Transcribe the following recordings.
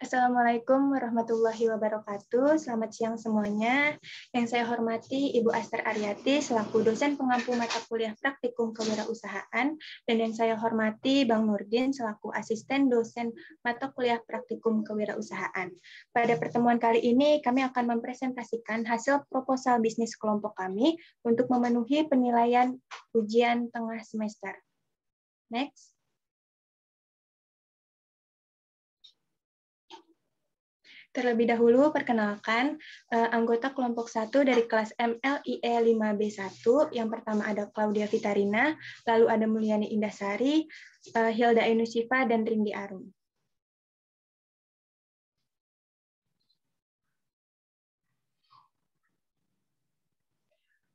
Assalamualaikum warahmatullahi wabarakatuh. Selamat siang semuanya. Yang saya hormati Ibu Aster Aryati selaku dosen pengampu mata kuliah praktikum kewirausahaan, dan yang saya hormati Bang Nurdin selaku asisten dosen mata kuliah praktikum kewirausahaan. Pada pertemuan kali ini kami akan mempresentasikan hasil proposal bisnis kelompok kami untuk memenuhi penilaian ujian tengah semester. Next. Terlebih dahulu, perkenalkan anggota kelompok 1 dari kelas MLIE 5B1. Yang pertama ada Claudia Vitarina, lalu ada Mulyani Indasari, Hilda Enusifa, dan Ringgi Arum.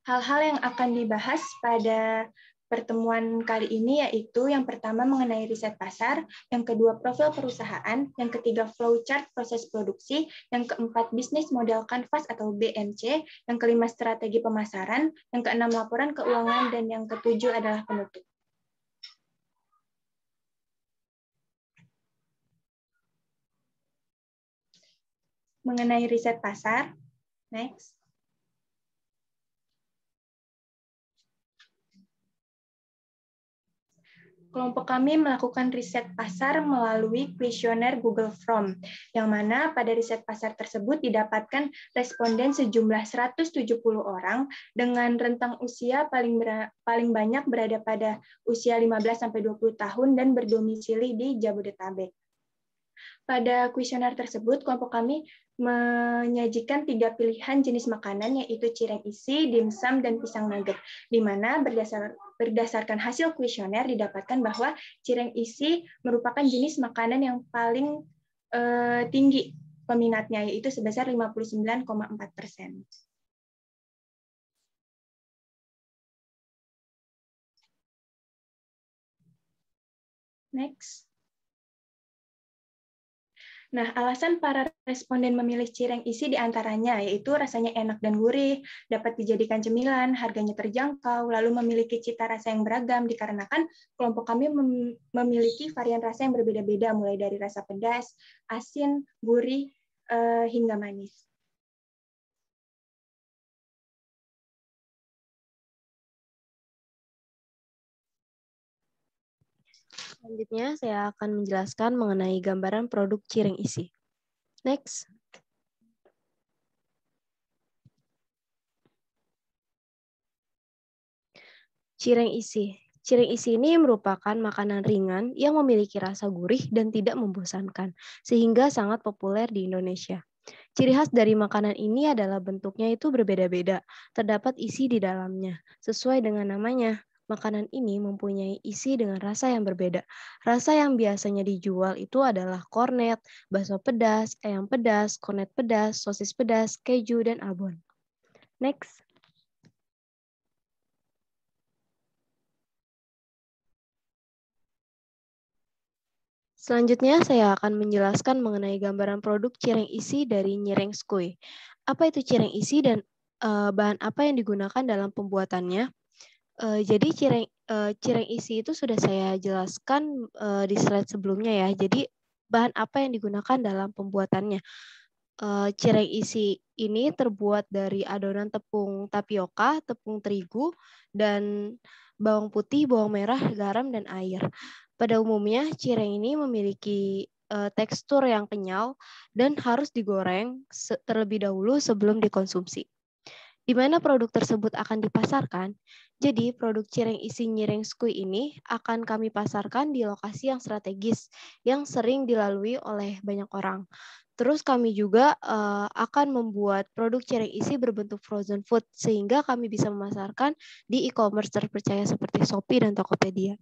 Hal-hal yang akan dibahas pada pertemuan kali ini yaitu yang pertama mengenai riset pasar, yang kedua profil perusahaan, yang ketiga flowchart proses produksi, yang keempat bisnis model kanvas atau BMC, yang kelima strategi pemasaran, yang keenam laporan keuangan, dan yang ketujuh adalah penutup. Mengenai riset pasar, next. Kelompok kami melakukan riset pasar melalui kuesioner Google Form, yang mana pada riset pasar tersebut didapatkan responden sejumlah 170 orang dengan rentang usia paling banyak berada pada usia 15-20 tahun dan berdomisili di Jabodetabek. Pada kuesioner tersebut, kelompok kami menyajikan 3 pilihan jenis makanan, yaitu cireng isi, dimsum, dan pisang nugget, di mana berdasarkan hasil kuesioner didapatkan bahwa cireng isi merupakan jenis makanan yang paling tinggi peminatnya, yaitu sebesar 59,4%. Next. Nah, alasan para responden memilih cireng isi diantaranya yaitu rasanya enak dan gurih, dapat dijadikan cemilan, harganya terjangkau, lalu memiliki cita rasa yang beragam dikarenakan kelompok kami memiliki varian rasa yang berbeda-beda, mulai dari rasa pedas, asin, gurih, hingga manis. Selanjutnya, saya akan menjelaskan mengenai gambaran produk cireng isi. Next. Cireng isi. Cireng isi ini merupakan makanan ringan yang memiliki rasa gurih dan tidak membosankan, sehingga sangat populer di Indonesia. Ciri khas dari makanan ini adalah bentuknya itu berbeda-beda, terdapat isi di dalamnya. Sesuai dengan namanya, makanan ini mempunyai isi dengan rasa yang berbeda. Rasa yang biasanya dijual itu adalah kornet, bakso pedas, ayam pedas, kornet pedas, sosis pedas, keju, dan abon. Next. Selanjutnya, saya akan menjelaskan mengenai gambaran produk cireng isi dari Nyireng Skui. Apa itu cireng isi dan bahan apa yang digunakan dalam pembuatannya? Jadi cireng isi itu sudah saya jelaskan di slide sebelumnya ya. Jadi bahan apa yang digunakan dalam pembuatannya? Cireng isi ini terbuat dari adonan tepung tapioka, tepung terigu, dan bawang putih, bawang merah, garam, dan air. Pada umumnya, cireng ini memiliki tekstur yang kenyal dan harus digoreng terlebih dahulu sebelum dikonsumsi. Di mana produk tersebut akan dipasarkan? Jadi, produk cireng isi Nyireng Skui ini akan kami pasarkan di lokasi yang strategis, yang sering dilalui oleh banyak orang. Terus kami juga akan membuat produk cireng isi berbentuk frozen food, sehingga kami bisa memasarkan di e-commerce terpercaya seperti Shopee dan Tokopedia.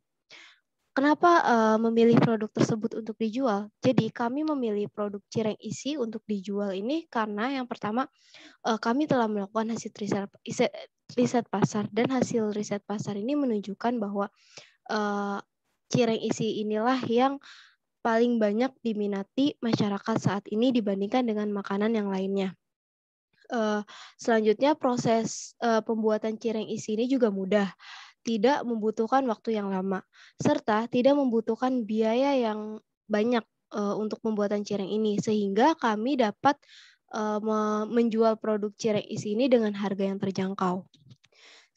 Kenapa memilih produk tersebut untuk dijual? Jadi kami memilih produk cireng isi untuk dijual ini karena yang pertama kami telah melakukan hasil riset pasar, dan hasil riset pasar ini menunjukkan bahwa cireng isi inilah yang paling banyak diminati masyarakat saat ini dibandingkan dengan makanan yang lainnya. Selanjutnya proses pembuatan cireng isi ini juga mudah, tidak membutuhkan waktu yang lama, serta tidak membutuhkan biaya yang banyak untuk pembuatan cireng ini, sehingga kami dapat menjual produk cireng isi ini dengan harga yang terjangkau.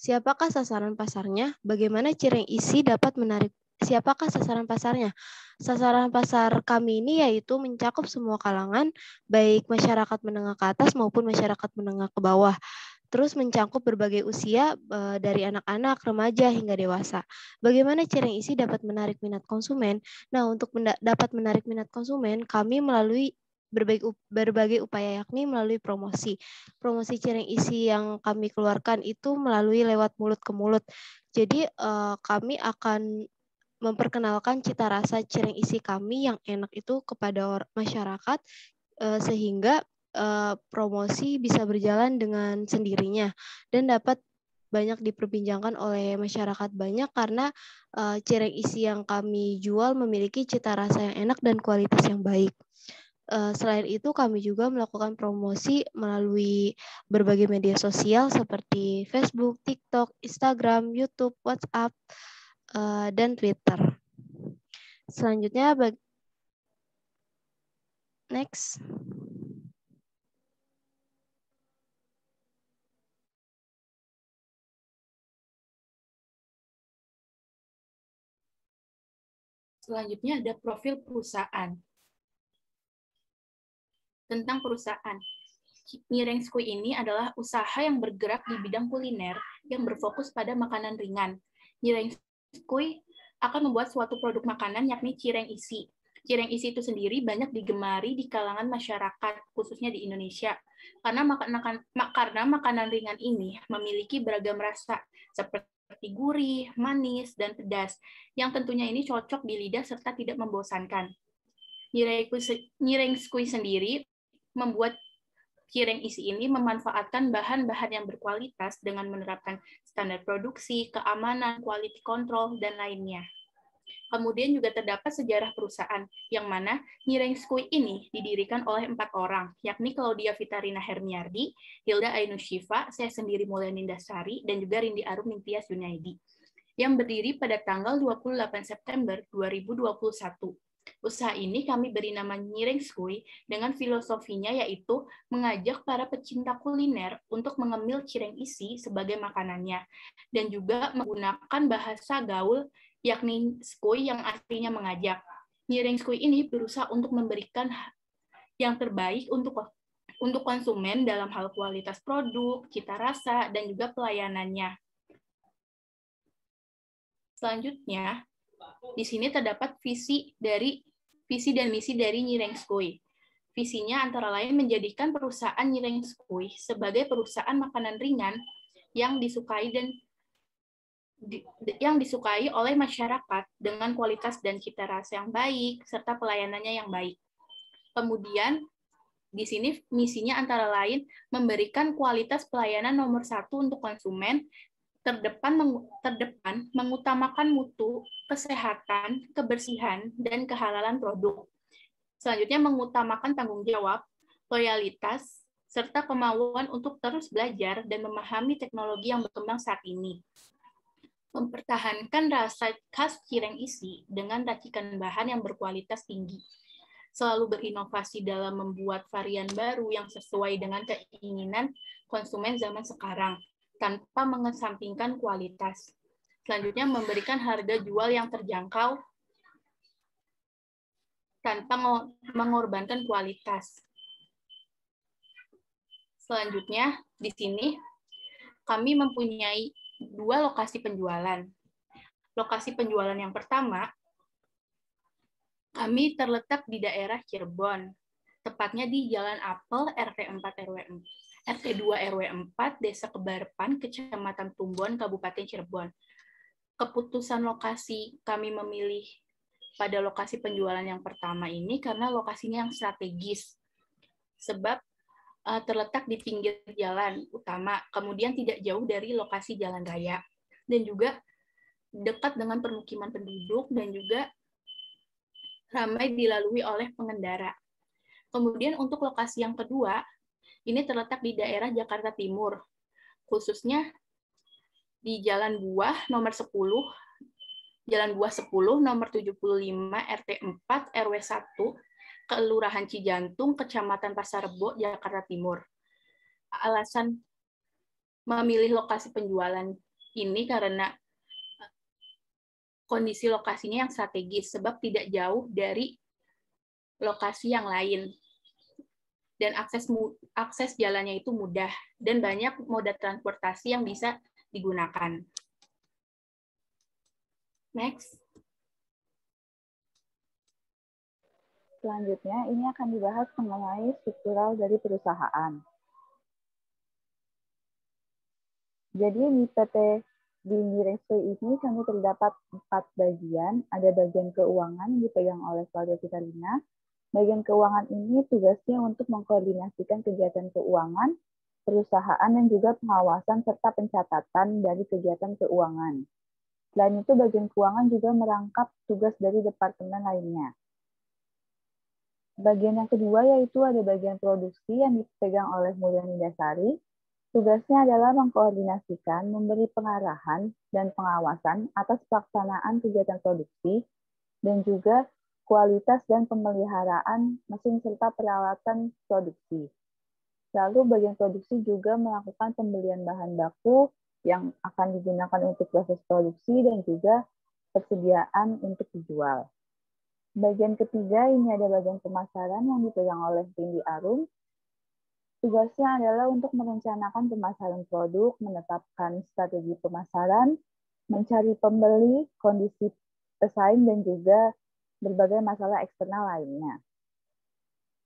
Siapakah sasaran pasarnya? Bagaimana cireng isi dapat menarik? Siapakah sasaran pasarnya? Sasaran pasar kami ini yaitu mencakup semua kalangan, baik masyarakat menengah ke atas maupun masyarakat menengah ke bawah. Terus mencakup berbagai usia dari anak-anak, remaja, hingga dewasa. Bagaimana cireng isi dapat menarik minat konsumen? Nah, untuk dapat menarik minat konsumen, kami melalui berbagai upaya, yakni melalui promosi. Promosi cireng isi yang kami keluarkan itu melalui lewat mulut ke mulut. Jadi kami akan memperkenalkan cita rasa cireng isi kami yang enak itu kepada masyarakat, sehingga promosi bisa berjalan dengan sendirinya dan dapat banyak diperbincangkan oleh masyarakat banyak karena cireng isi yang kami jual memiliki cita rasa yang enak dan kualitas yang baik. Selain itu, kami juga melakukan promosi melalui berbagai media sosial seperti Facebook, TikTok, Instagram, YouTube, WhatsApp, dan Twitter. Selanjutnya, next. Selanjutnya ada profil perusahaan. Tentang perusahaan. Nyireng Skui ini adalah usaha yang bergerak di bidang kuliner yang berfokus pada makanan ringan. Nyireng Skui akan membuat suatu produk makanan yakni cireng isi. Cireng isi itu sendiri banyak digemari di kalangan masyarakat, khususnya di Indonesia. Karena makanan ringan ini memiliki beragam rasa, seperti gurih, manis, dan pedas, yang tentunya ini cocok di lidah serta tidak membosankan. Nyireng Skui sendiri membuat cireng isi ini memanfaatkan bahan-bahan yang berkualitas dengan menerapkan standar produksi, keamanan, quality control, dan lainnya. Kemudian juga terdapat sejarah perusahaan, yang mana Nyireng Skui ini didirikan oleh 4 orang, yakni Claudia Vitarina Hermiardi, Hilda Ainushifa, saya sendiri Mulyani Dasari, dan juga Rindi Arum Nintias Junaidi, yang berdiri pada tanggal 28 September 2021. Usaha ini kami beri nama Nyireng Skui dengan filosofinya yaitu mengajak para pecinta kuliner untuk mengemil cireng isi sebagai makanannya, dan juga menggunakan bahasa gaul yakni skui yang artinya mengajak. Nyireng Skui ini berusaha untuk memberikan yang terbaik untuk konsumen dalam hal kualitas produk, cita rasa, dan juga pelayanannya. Selanjutnya, di sini terdapat visi dan misi dari Nyireng Skui. Visinya antara lain menjadikan perusahaan Nyireng Skui sebagai perusahaan makanan ringan yang disukai oleh masyarakat dengan kualitas dan cita rasa yang baik serta pelayanannya yang baik. Kemudian di sini misinya antara lain memberikan kualitas pelayanan nomor 1 untuk konsumen, terdepan mengutamakan mutu, kesehatan, kebersihan, dan kehalalan produk. Selanjutnya mengutamakan tanggung jawab, loyalitas, serta kemauan untuk terus belajar dan memahami teknologi yang berkembang saat ini. Mempertahankan rasa khas cireng isi dengan racikan bahan yang berkualitas tinggi. Selalu berinovasi dalam membuat varian baru yang sesuai dengan keinginan konsumen zaman sekarang, tanpa mengesampingkan kualitas. Selanjutnya, memberikan harga jual yang terjangkau tanpa mengorbankan kualitas. Selanjutnya, di sini kami mempunyai 2 lokasi penjualan. Lokasi penjualan yang pertama, kami terletak di daerah Cirebon, tepatnya di Jalan Apel, RT 2 RW 4, Desa Kebarpan, Kecamatan Tumbon, Kabupaten Cirebon. Keputusan lokasi kami memilih pada lokasi penjualan yang pertama ini karena lokasinya yang strategis, sebab terletak di pinggir jalan utama, kemudian tidak jauh dari lokasi jalan raya, dan juga dekat dengan permukiman penduduk dan juga ramai dilalui oleh pengendara. Kemudian untuk lokasi yang kedua, ini terletak di daerah Jakarta Timur, khususnya di Jalan Buah nomor 10 Jalan Buah 10, nomor 75, RT 4, RW 1, Kelurahan Cijantung, Kecamatan Pasar Rebo, Jakarta Timur. Alasan memilih lokasi penjualan ini karena kondisi lokasinya yang strategis, sebab tidak jauh dari lokasi yang lain. Dan akses jalannya itu mudah, dan banyak moda transportasi yang bisa digunakan. Next. Selanjutnya, ini akan dibahas mengenai struktural dari perusahaan. Jadi di PT di Nyireng Skui ini kami terdapat 4 bagian. Ada bagian keuangan yang dipegang oleh keluarga Cikarina. Bagian keuangan ini tugasnya untuk mengkoordinasikan kegiatan keuangan, perusahaan, dan juga pengawasan serta pencatatan dari kegiatan keuangan. Selain itu, bagian keuangan juga merangkap tugas dari departemen lainnya. Bagian yang kedua yaitu ada bagian produksi yang dipegang oleh Mulyani Dasari. Tugasnya adalah mengkoordinasikan, memberi pengarahan, dan pengawasan atas pelaksanaan kegiatan produksi, dan juga kualitas dan pemeliharaan mesin serta peralatan produksi. Lalu bagian produksi juga melakukan pembelian bahan baku yang akan digunakan untuk proses produksi dan juga persediaan untuk dijual. Bagian ketiga ini ada bagian pemasaran yang dipegang oleh Cindy Arum. Tugasnya adalah untuk merencanakan pemasaran produk, menetapkan strategi pemasaran, mencari pembeli, kondisi pesaing, dan juga berbagai masalah eksternal lainnya.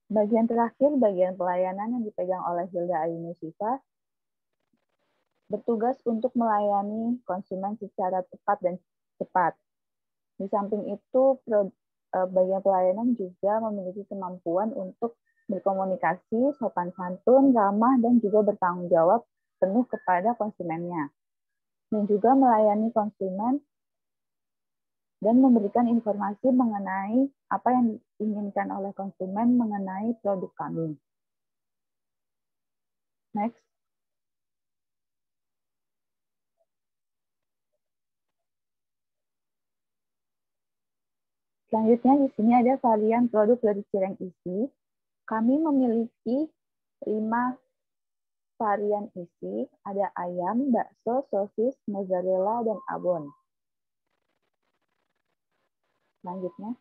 Bagian terakhir, bagian pelayanan yang dipegang oleh Hilda Ayuni Siva, bertugas untuk melayani konsumen secara tepat dan cepat. Di samping itu, bagian pelayanan juga memiliki kemampuan untuk berkomunikasi, sopan santun, ramah, dan juga bertanggung jawab penuh kepada konsumennya. Dan juga melayani konsumen dan memberikan informasi mengenai apa yang diinginkan oleh konsumen mengenai produk kami. Next. Selanjutnya di sini ada varian produk dari Cireng Isi. Kami memiliki 5 varian isi, ada ayam, bakso, sosis, mozzarella, dan abon. Selanjutnya.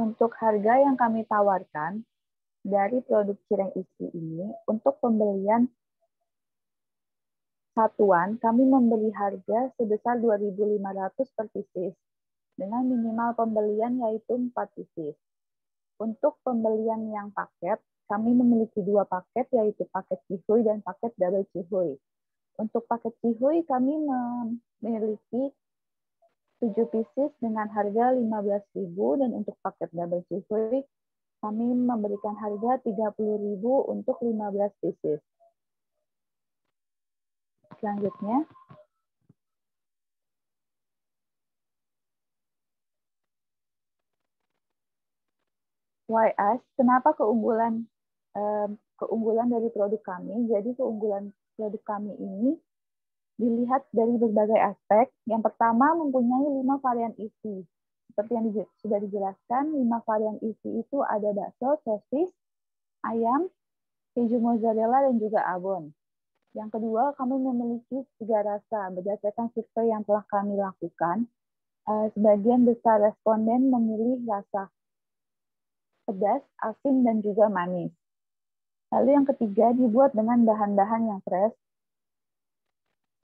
Untuk harga yang kami tawarkan dari produk Cireng Isi ini, untuk pembelian satuan, kami memberi harga sebesar 2.500 per pieces, dengan minimal pembelian yaitu 4 pieces. Untuk pembelian yang paket, kami memiliki 2 paket, yaitu paket cihuy dan paket double cihuy. Untuk paket cihuy, kami memiliki 7 pieces dengan harga 15.000, dan untuk paket double cihuy, kami memberikan harga 30.000 untuk 15 pieces. Selanjutnya, why us? Kenapa keunggulan dari produk kami? Jadi keunggulan produk kami ini dilihat dari berbagai aspek. Yang pertama, mempunyai 5 varian isi. Seperti yang sudah dijelaskan, 5 varian isi itu ada bakso, sosis, ayam, keju mozzarella, dan juga abon. Yang kedua, kami memiliki 3 rasa. Berdasarkan survei yang telah kami lakukan, sebagian besar responden memilih rasa pedas, asin, dan juga manis. Lalu yang ketiga, dibuat dengan bahan-bahan yang fresh.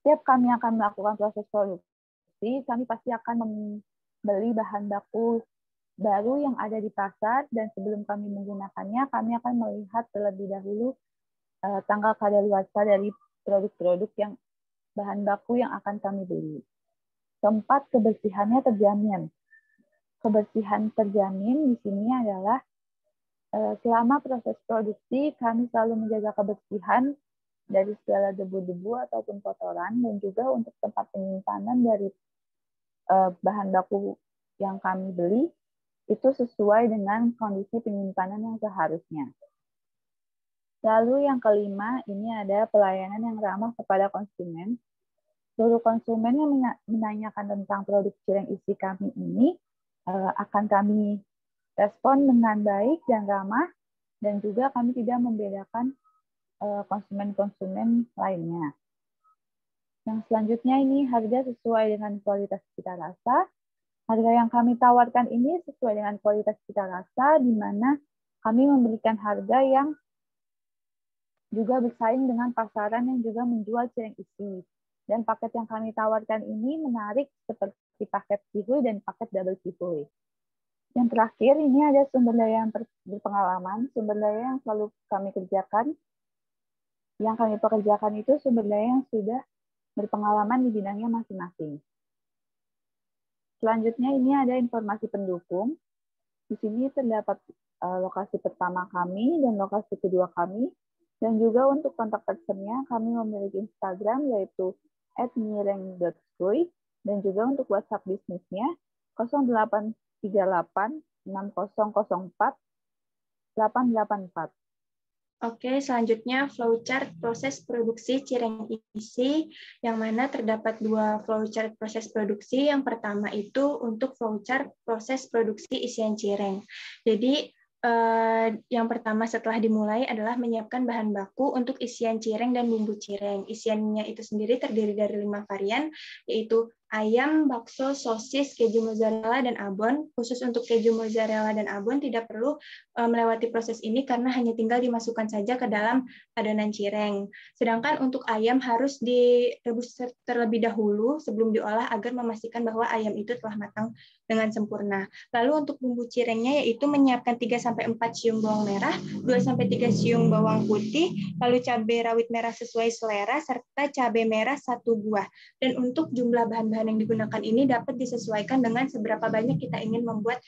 Setiap kami akan melakukan proses produksi, kami pasti akan membeli bahan baku baru yang ada di pasar, dan sebelum kami menggunakannya, kami akan melihat terlebih dahulu tanggal kadaluarsa dari produk-produk yang bahan baku yang akan kami beli. Keempat, kebersihannya terjamin. Kebersihan terjamin di sini adalah selama proses produksi, kami selalu menjaga kebersihan dari segala debu-debu ataupun kotoran, dan juga untuk tempat penyimpanan dari bahan baku yang kami beli, itu sesuai dengan kondisi penyimpanan yang seharusnya. Lalu yang kelima, ini ada pelayanan yang ramah kepada konsumen. Seluruh konsumen yang menanyakan tentang produk cireng isi kami ini akan kami respon dengan baik dan ramah, dan juga kami tidak membedakan konsumen-konsumen lainnya. Yang selanjutnya ini harga sesuai dengan kualitas cita rasa. Harga yang kami tawarkan ini sesuai dengan kualitas cita rasa, di mana kami memberikan harga yang juga bersaing dengan pasaran yang juga menjual cireng isi. Dan paket yang kami tawarkan ini menarik seperti paket kihui dan paket double kihui. Yang terakhir ini ada sumber daya yang berpengalaman, sumber daya yang selalu kami kerjakan. Yang kami pekerjakan itu sumber daya yang sudah berpengalaman di bidangnya masing-masing. Selanjutnya ini ada informasi pendukung. Di sini terdapat lokasi pertama kami dan lokasi kedua kami. Dan juga untuk kontak personnya, kami memiliki Instagram yaitu @nyireng.skuy, dan juga untuk WhatsApp bisnisnya 0838 6004 884. Oke, selanjutnya flowchart proses produksi cireng isi, yang mana terdapat dua flowchart proses produksi. Yang pertama itu untuk flowchart proses produksi isian cireng. Jadi, yang pertama setelah dimulai adalah menyiapkan bahan baku untuk isian cireng dan bumbu cireng. Isiannya itu sendiri terdiri dari 5 varian, yaitu ayam, bakso, sosis, keju mozzarella, dan abon. Khusus untuk keju mozzarella dan abon tidak perlu melewati proses ini karena hanya tinggal dimasukkan saja ke dalam adonan cireng. Sedangkan untuk ayam harus direbus terlebih dahulu sebelum diolah agar memastikan bahwa ayam itu telah matang dengan sempurna. Lalu untuk bumbu cirengnya yaitu menyiapkan 3-4 siung bawang merah, 2-3 siung bawang putih, lalu cabai rawit merah sesuai selera, serta cabai merah 1 buah. Dan untuk jumlah bahan-bahan yang digunakan ini dapat disesuaikan dengan seberapa banyak kita ingin membuat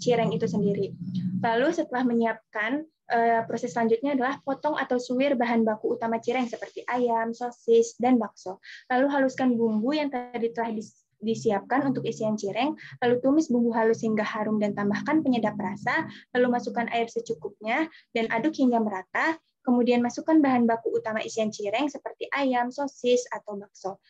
cireng itu sendiri. Lalu setelah menyiapkan, proses selanjutnya adalah potong atau suwir bahan baku utama cireng seperti ayam, sosis, dan bakso. Lalu haluskan bumbu yang tadi telah disiapkan untuk isian cireng, lalu tumis bumbu halus hingga harum dan tambahkan penyedap rasa, lalu masukkan air secukupnya dan aduk hingga merata. Kemudian masukkan bahan baku utama isian cireng seperti ayam, sosis, atau bakso.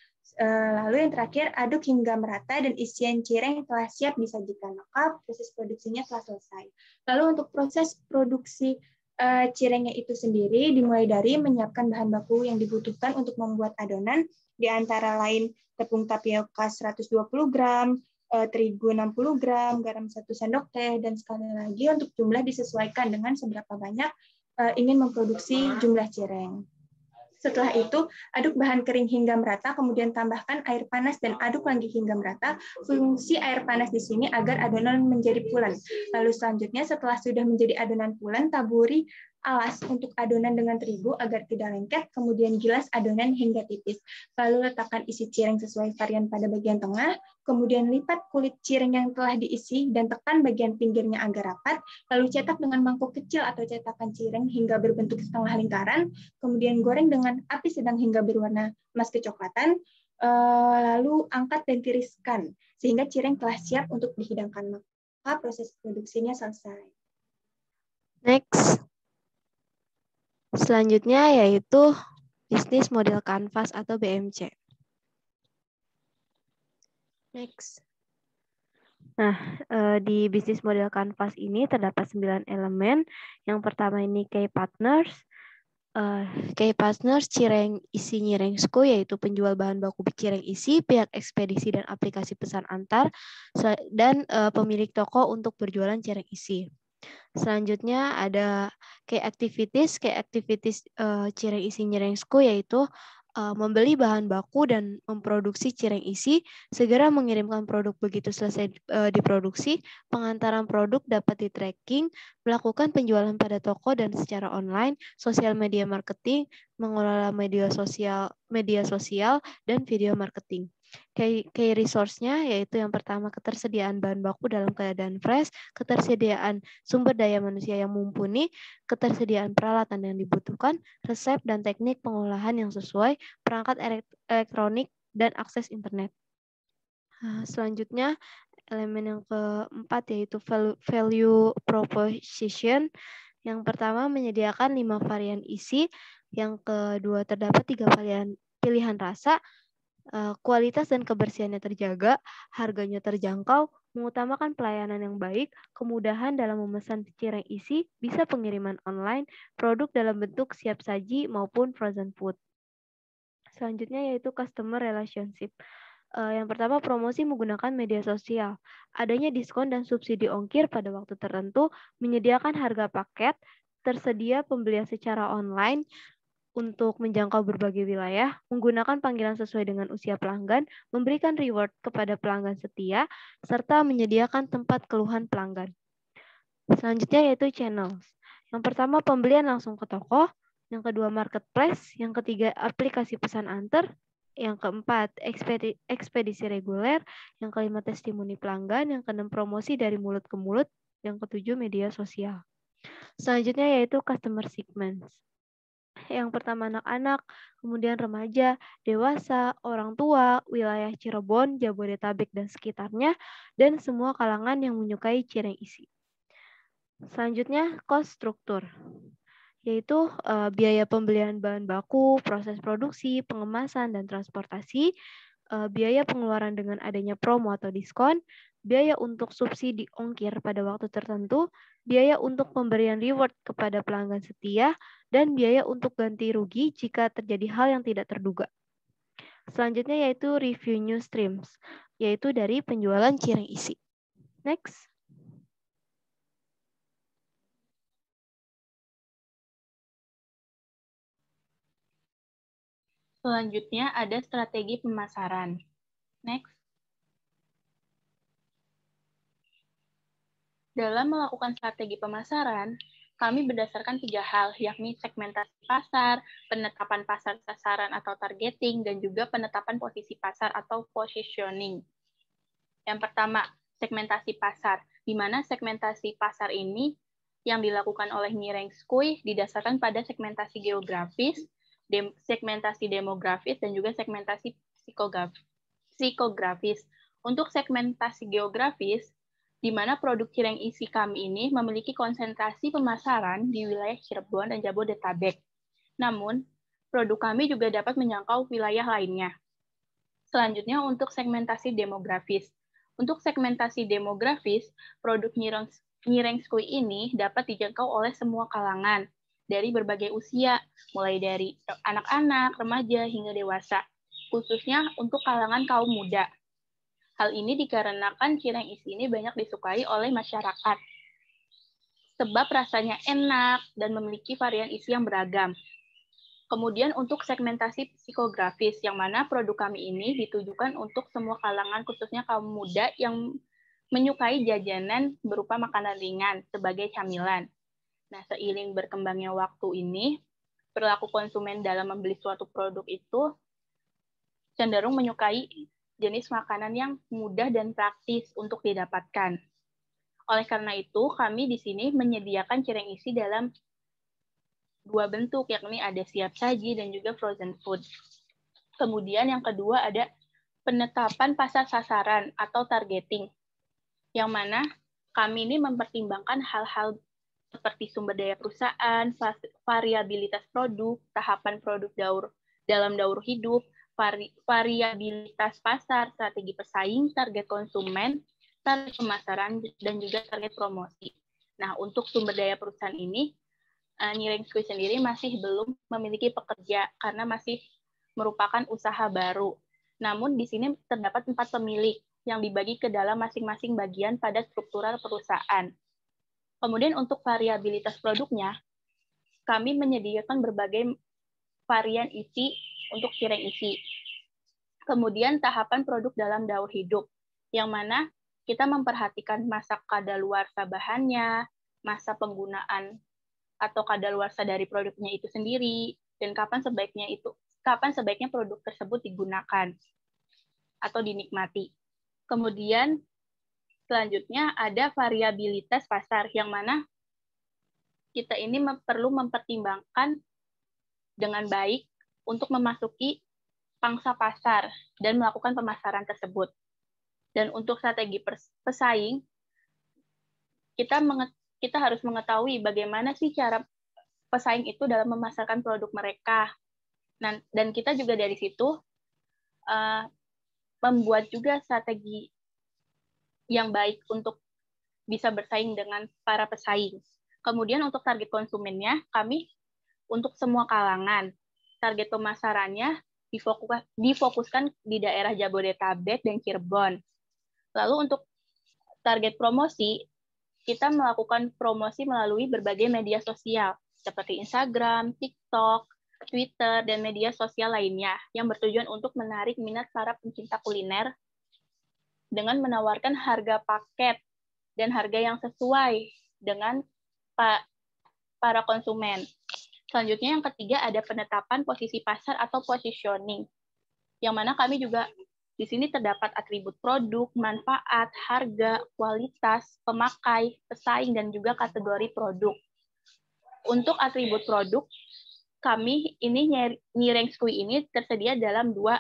Lalu yang terakhir, aduk hingga merata dan isian cireng telah siap disajikan. Maka proses produksinya telah selesai. Lalu untuk proses produksi cirengnya itu sendiri dimulai dari menyiapkan bahan baku yang dibutuhkan untuk membuat adonan, di antara lain tepung tapioka 120 gram, terigu 60 gram, garam 1 sendok teh, dan sekali lagi untuk jumlah disesuaikan dengan seberapa banyak ingin memproduksi jumlah cireng. Setelah itu, aduk bahan kering hingga merata, kemudian tambahkan air panas dan aduk lagi hingga merata. Fungsi air panas di sini agar adonan menjadi pulen. Lalu selanjutnya, setelah sudah menjadi adonan pulen, taburi alas untuk adonan dengan terigu agar tidak lengket, kemudian gilas adonan hingga tipis. Lalu letakkan isi cireng sesuai varian pada bagian tengah, kemudian lipat kulit cireng yang telah diisi dan tekan bagian pinggirnya agar rapat, lalu cetak dengan mangkuk kecil atau cetakan cireng hingga berbentuk setengah lingkaran, kemudian goreng dengan api sedang hingga berwarna emas kecoklatan, lalu angkat dan tiriskan, sehingga cireng telah siap untuk dihidangkan. Maka proses produksinya selesai. Next. Selanjutnya yaitu bisnis model kanvas atau BMC. Next. Nah, di bisnis model kanvas ini terdapat 9 elemen. Yang pertama ini key partners. Key partners cireng isi nyireng skuy, yaitu penjual bahan baku cireng isi, pihak ekspedisi dan aplikasi pesan antar, dan pemilik toko untuk berjualan cireng isi. Selanjutnya ada key activities cireng isi nyireng skuy, yaitu membeli bahan baku dan memproduksi cireng isi, segera mengirimkan produk begitu selesai diproduksi, pengantaran produk dapat di-tracking, melakukan penjualan pada toko dan secara online, sosial media marketing, mengelola media sosial dan video marketing. Key resource-nya yaitu yang pertama ketersediaan bahan baku dalam keadaan fresh, ketersediaan sumber daya manusia yang mumpuni, ketersediaan peralatan yang dibutuhkan, resep dan teknik pengolahan yang sesuai, perangkat elektronik, dan akses internet. Selanjutnya, elemen yang keempat yaitu value proposition, Yang pertama, menyediakan 5 varian isi. Yang kedua, terdapat 3 pilihan rasa. Kualitas dan kebersihannya terjaga, harganya terjangkau, mengutamakan pelayanan yang baik, kemudahan dalam memesan cireng isi, bisa pengiriman online, produk dalam bentuk siap saji maupun frozen food. Selanjutnya yaitu customer relationship. Yang pertama, promosi menggunakan media sosial. Adanya diskon dan subsidi ongkir pada waktu tertentu, menyediakan harga paket, tersedia pembelian secara online, untuk menjangkau berbagai wilayah, menggunakan panggilan sesuai dengan usia pelanggan, memberikan reward kepada pelanggan setia, serta menyediakan tempat keluhan pelanggan. Selanjutnya yaitu channels. Yang pertama, pembelian langsung ke toko. Yang kedua, marketplace. Yang ketiga, aplikasi pesan antar. Yang keempat, ekspedisi reguler. Yang kelima, testimoni pelanggan. Yang keenam, promosi dari mulut ke mulut. Yang ketujuh, media sosial. Selanjutnya yaitu customer segments. Yang pertama anak-anak, kemudian remaja, dewasa, orang tua, wilayah Cirebon, Jabodetabek dan sekitarnya, dan semua kalangan yang menyukai cireng isi. Selanjutnya, cost struktur, yaitu biaya pembelian bahan baku, proses produksi, pengemasan, dan transportasi, biaya pengeluaran dengan adanya promo atau diskon, biaya untuk subsidi ongkir pada waktu tertentu, biaya untuk pemberian reward kepada pelanggan setia, dan biaya untuk ganti rugi jika terjadi hal yang tidak terduga. Selanjutnya yaitu revenue streams, yaitu dari penjualan cireng isi. Next. Selanjutnya ada strategi pemasaran. Next. Dalam melakukan strategi pemasaran, kami berdasarkan 3 hal, yakni segmentasi pasar, penetapan pasar sasaran atau targeting, dan juga penetapan posisi pasar atau positioning. Yang pertama, segmentasi pasar, di mana segmentasi pasar ini yang dilakukan oleh Nyireng Skui didasarkan pada segmentasi geografis, segmentasi demografis, dan juga segmentasi psikografis. Untuk segmentasi geografis, di mana produk cireng isi kami ini memiliki konsentrasi pemasaran di wilayah Cirebon dan Jabodetabek. Namun, produk kami juga dapat menjangkau wilayah lainnya. Selanjutnya, untuk segmentasi demografis. Untuk segmentasi demografis, produk Nyireng Skui ini dapat dijangkau oleh semua kalangan, dari berbagai usia, mulai dari anak-anak, remaja, hingga dewasa, khususnya untuk kalangan kaum muda. Hal ini dikarenakan cireng isi ini banyak disukai oleh masyarakat, sebab rasanya enak dan memiliki varian isi yang beragam. Kemudian untuk segmentasi psikografis, yang mana produk kami ini ditujukan untuk semua kalangan, khususnya kaum muda yang menyukai jajanan berupa makanan ringan sebagai camilan. Nah, seiring berkembangnya waktu ini, perilaku konsumen dalam membeli suatu produk itu cenderung menyukai jenis makanan yang mudah dan praktis untuk didapatkan. Oleh karena itu, kami di sini menyediakan cireng isi dalam 2 bentuk, yakni ada siap saji dan juga frozen food. Kemudian yang kedua ada penetapan pasar sasaran atau targeting, yang mana kami ini mempertimbangkan hal-hal seperti sumber daya perusahaan, variabilitas produk, tahapan produk dalam daur hidup, variabilitas pasar, strategi pesaing, target konsumen, target pemasaran, dan juga target promosi. Nah, untuk sumber daya perusahaan ini, Nyireng Skui sendiri masih belum memiliki pekerja karena masih merupakan usaha baru. Namun di sini terdapat 4 pemilik yang dibagi ke dalam masing-masing bagian pada struktural perusahaan. Kemudian untuk variabilitas produknya, kami menyediakan berbagai varian isi untuk cireng isi. Kemudian tahapan produk dalam daur hidup, yang mana kita memperhatikan masa kadaluarsa bahannya, masa penggunaan atau kadaluarsa dari produknya itu sendiri, dan kapan sebaiknya produk tersebut digunakan atau dinikmati. Kemudian selanjutnya ada variabilitas pasar, yang mana kita ini perlu mempertimbangkan dengan baik untuk memasuki pangsa pasar dan melakukan pemasaran tersebut. Dan untuk strategi pesaing, kita harus mengetahui bagaimana sih cara pesaing itu dalam memasarkan produk mereka. Dan kita juga dari situ membuat juga strategi yang baik untuk bisa bersaing dengan para pesaing. Kemudian untuk target konsumennya, kami untuk semua kalangan. Target pemasarannya difokuskan di daerah Jabodetabek dan Cirebon. Lalu untuk target promosi, kita melakukan promosi melalui berbagai media sosial, seperti Instagram, TikTok, Twitter, dan media sosial lainnya, yang bertujuan untuk menarik minat para pencinta kuliner dengan menawarkan harga paket dan harga yang sesuai dengan para konsumen. Selanjutnya yang ketiga ada penetapan posisi pasar atau positioning, yang mana kami juga di sini terdapat atribut produk, manfaat, harga, kualitas, pemakai, pesaing, dan juga kategori produk. Untuk atribut produk, kami ini Nyireng Skui ini tersedia dalam 2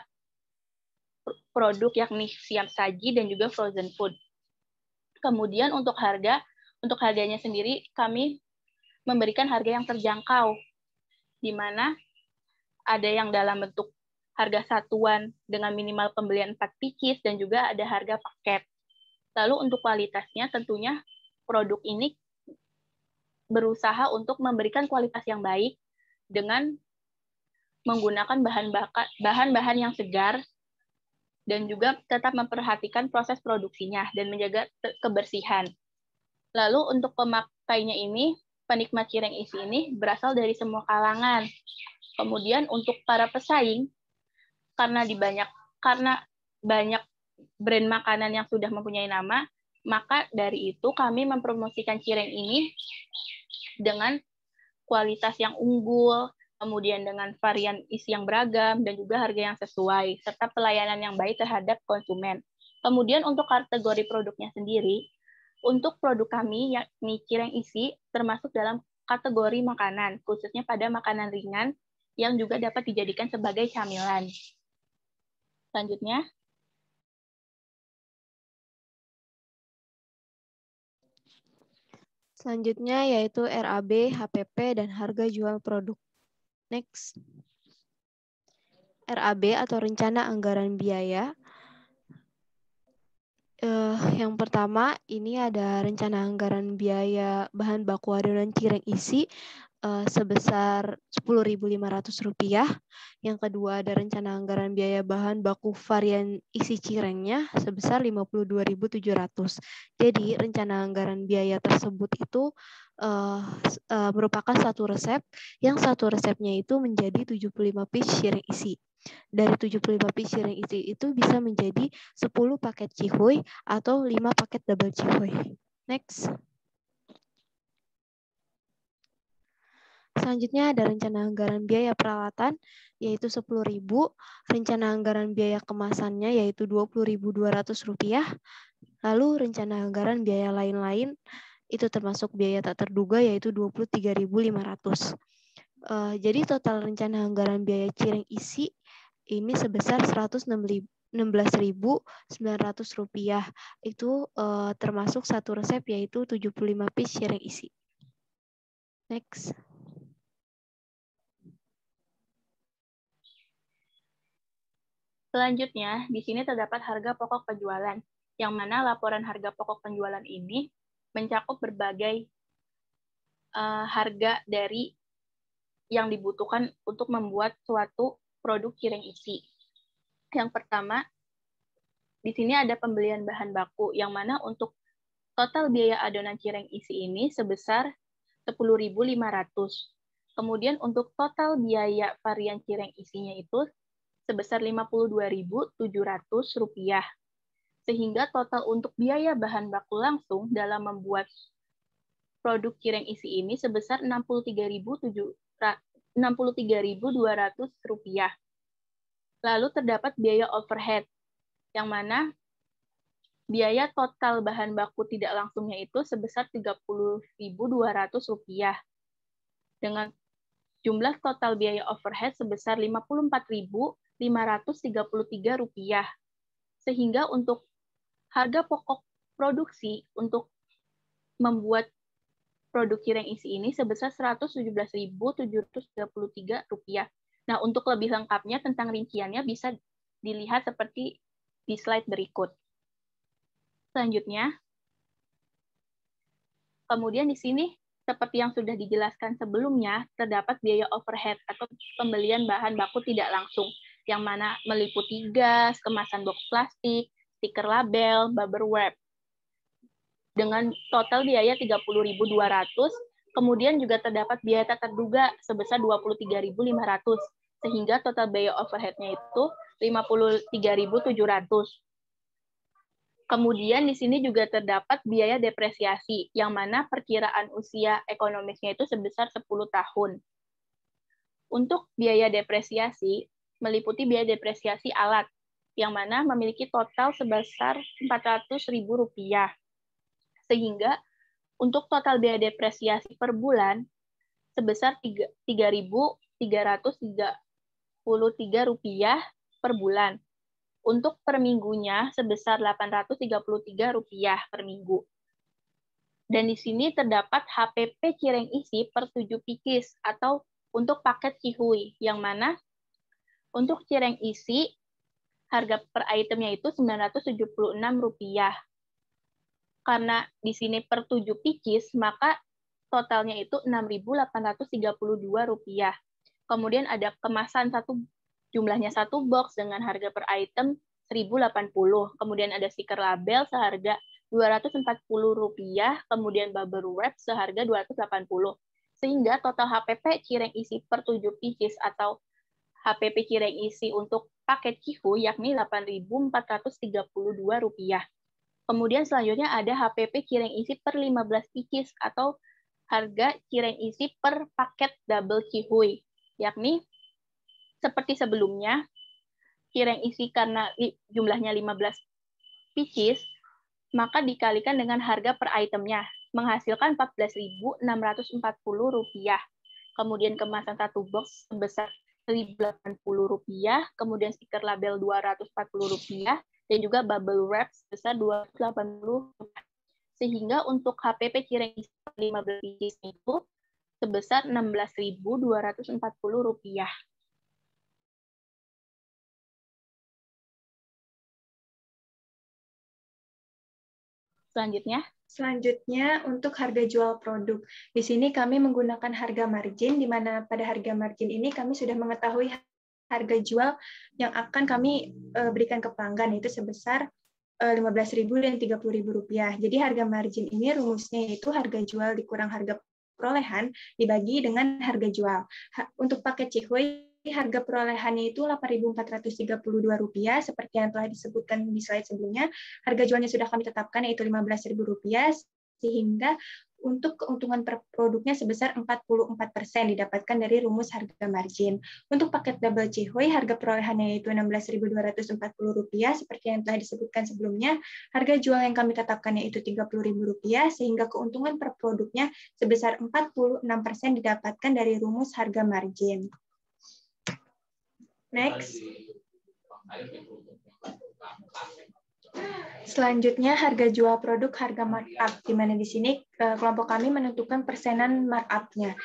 produk, yakni siap saji dan juga frozen food. Kemudian untuk harganya sendiri kami memberikan harga yang terjangkau, di mana ada yang dalam bentuk harga satuan dengan minimal pembelian 4 pieces dan juga ada harga paket. Lalu untuk kualitasnya tentunya produk ini berusaha untuk memberikan kualitas yang baik dengan menggunakan bahan-bahan yang segar dan juga tetap memperhatikan proses produksinya dan menjaga kebersihan. Lalu untuk pemakainya ini, penikmat cireng isi ini berasal dari semua kalangan. Kemudian untuk para pesaing, karena banyak brand makanan yang sudah mempunyai nama, maka dari itu kami mempromosikan cireng ini dengan kualitas yang unggul, kemudian dengan varian isi yang beragam, dan juga harga yang sesuai, serta pelayanan yang baik terhadap konsumen. Kemudian untuk kategori produknya sendiri, untuk produk kami, yakni cireng isi, termasuk dalam kategori makanan, khususnya pada makanan ringan, yang juga dapat dijadikan sebagai camilan. Selanjutnya. Selanjutnya yaitu RAB, HPP, dan harga jual produk. Next. RAB atau Rencana Anggaran Biaya. Yang pertama, ini ada rencana anggaran biaya bahan baku adonan cireng isi sebesar Rp10.500. Yang kedua, ada rencana anggaran biaya bahan baku varian isi cirengnya sebesar Rp52.700. Jadi, rencana anggaran biaya tersebut itu merupakan satu resep, yang satu resepnya itu menjadi 75 piece cireng isi. Dari 75 piece cireng isi itu bisa menjadi 10 paket cihuy atau 5 paket double cihuy. Next. Selanjutnya ada rencana anggaran biaya peralatan yaitu Rp10.000, rencana anggaran biaya kemasannya yaitu Rp20.200. Lalu rencana anggaran biaya lain-lain itu termasuk biaya tak terduga yaitu Rp23.500. Jadi total rencana anggaran biaya cireng isi ini sebesar Rp116.900. Itu termasuk satu resep yaitu 75 piece cireng isi. Next. Selanjutnya, di sini terdapat harga pokok penjualan, yang mana laporan harga pokok penjualan ini mencakup berbagai harga dari yang dibutuhkan untuk membuat suatu produk cireng isi. Yang pertama, di sini ada pembelian bahan baku, yang mana untuk total biaya adonan cireng isi ini sebesar Rp10.500. Kemudian untuk total biaya varian cireng isinya itu sebesar Rp52.700. Sehingga total untuk biaya bahan baku langsung dalam membuat produk cireng isi ini sebesar Rp63.200. Lalu terdapat biaya overhead, yang mana biaya total bahan baku tidak langsungnya itu sebesar Rp30.200. Dengan jumlah total biaya overhead sebesar Rp54.533. Sehingga untuk harga pokok produksi untuk membuat produk cireng isi ini sebesar Rp117.733. Nah, untuk lebih lengkapnya tentang rinciannya bisa dilihat seperti di slide berikut. Selanjutnya, kemudian di sini seperti yang sudah dijelaskan sebelumnya, terdapat biaya overhead atau pembelian bahan baku tidak langsung, yang mana meliputi gas, kemasan box plastik, stiker label, bubble wrap. Dengan total biaya 30.200, kemudian juga terdapat biaya tak terduga sebesar 23.500, sehingga total biaya overhead-nya itu 53.700. Kemudian di sini juga terdapat biaya depresiasi, yang mana perkiraan usia ekonomisnya itu sebesar 10 tahun. Untuk biaya depresiasi, meliputi biaya depresiasi alat, yang mana memiliki total sebesar Rp400.000. Sehingga untuk total biaya depresiasi per bulan sebesar Rp3.333 per bulan. Untuk per minggunya sebesar Rp833 per minggu. Dan di sini terdapat HPP cireng isi per 7 pikis atau untuk paket cihuy, yang mana untuk cireng isi harga per itemnya itu Rp976. Karena di sini per 7 pikis, maka totalnya itu Rp6.832. Kemudian ada kemasan jumlahnya 1 box dengan harga per item Rp1.080. Kemudian ada stiker label seharga Rp240, kemudian bubble wrap seharga Rp280. Sehingga total HPP cireng isi per 7 pieces atau HPP cireng isi untuk paket cihu yakni Rp8.432. Kemudian selanjutnya ada HPP cireng isi per 15 pieces atau harga cireng isi per paket double cihuy, yakni seperti sebelumnya, cireng isi karena jumlahnya 15 pieces, maka dikalikan dengan harga per itemnya, menghasilkan Rp14.640. Kemudian kemasan 1 box sebesar Rp1.080, kemudian stiker label Rp240, dan juga bubble wrap sebesar Rp280. Sehingga untuk HPP cireng isi 15 pieces itu sebesar Rp16.240. Selanjutnya, untuk harga jual produk. Di sini kami menggunakan harga margin, di mana pada harga margin ini kami sudah mengetahui harga jual yang akan kami berikan ke pelanggan, yaitu sebesar Rp15.000 dan Rp30.000. Jadi harga margin ini rumusnya yaitu harga jual dikurang harga perolehan dibagi dengan harga jual. Untuk paket cihuy, harga perolehannya itu Rp8.432, seperti yang telah disebutkan di slide sebelumnya. Harga jualnya sudah kami tetapkan, yaitu Rp15.000, sehingga untuk keuntungan per produknya sebesar 44% didapatkan dari rumus harga margin. Untuk paket double cihuy, harga perolehannya yaitu Rp16.240, seperti yang telah disebutkan sebelumnya. Harga jual yang kami tetapkan yaitu Rp30.000, sehingga keuntungan per produknya sebesar 46% didapatkan dari rumus harga margin. Next. Selanjutnya, harga jual produk, harga markup, di mana di sini kelompok kami menentukan persenan markup-nya.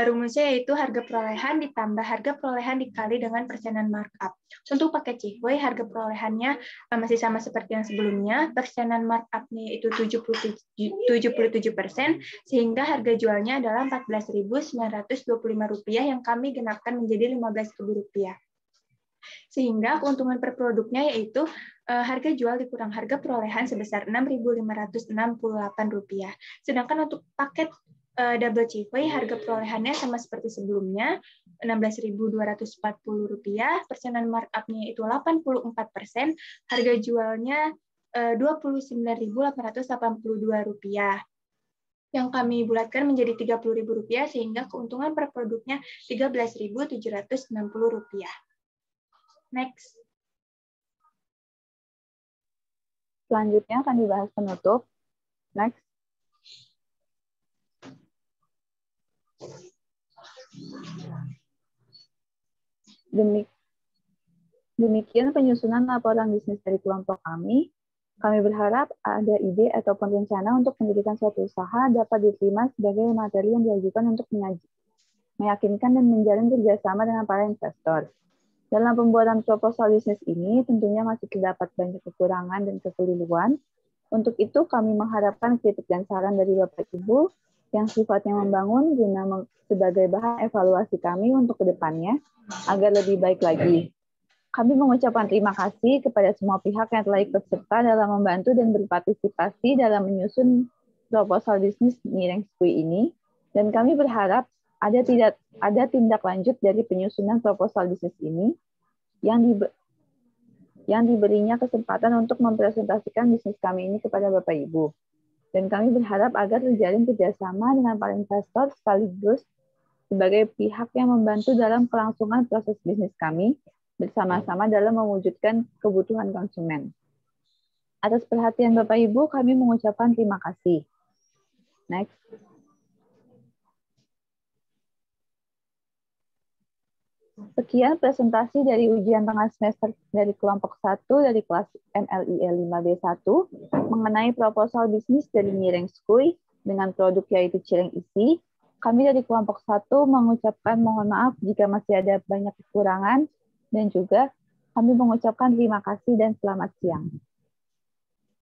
Rumusnya yaitu harga perolehan ditambah harga perolehan dikali dengan persenan markup. Untuk paket cihuy, harga perolehannya masih sama seperti yang sebelumnya, persenan markup-nya yaitu 77%, sehingga harga jualnya adalah Rp14.925 yang kami genapkan menjadi Rp15.000. Sehingga keuntungan per produknya yaitu harga jual dikurang harga perolehan sebesar Rp6.568. Sedangkan untuk paket double cihuy, harga perolehannya sama seperti sebelumnya, Rp16.240, persenan markup-nya itu 84%, harga jualnya Rp29.882. Yang kami bulatkan menjadi Rp30.000, sehingga keuntungan per produknya Rp13.760. Next. Selanjutnya akan dibahas penutup. Next. Demikian penyusunan laporan bisnis dari kelompok kami. Kami berharap ada ide ataupun rencana untuk mendirikan suatu usaha dapat diterima sebagai materi yang diajukan untuk meyakinkan dan menjalin kerjasama dengan para investor. Dalam pembuatan proposal bisnis ini, tentunya masih terdapat banyak kekurangan dan kekeliruan. Untuk itu, kami mengharapkan kritik dan saran dari Bapak Ibu yang sifatnya membangun guna sebagai bahan evaluasi kami untuk kedepannya agar lebih baik lagi. Kami mengucapkan terima kasih kepada semua pihak yang telah ikut serta dalam membantu dan berpartisipasi dalam menyusun proposal bisnis Nyireng Skui ini, dan kami berharap ada tindak lanjut dari penyusunan proposal bisnis ini yang diberinya kesempatan untuk mempresentasikan bisnis kami ini kepada Bapak Ibu. Dan kami berharap agar terjalin kerjasama dengan para investor sekaligus sebagai pihak yang membantu dalam kelangsungan proses bisnis kami bersama-sama dalam mewujudkan kebutuhan konsumen. Atas perhatian Bapak Ibu, kami mengucapkan terima kasih. Next. Sekian presentasi dari ujian tengah semester dari kelompok 1 dari kelas MLIE 5B1 mengenai proposal bisnis dari Nyireng Skui dengan produk yaitu cireng isi. Kami dari kelompok 1 mengucapkan mohon maaf jika masih ada banyak kekurangan dan juga kami mengucapkan terima kasih dan selamat siang.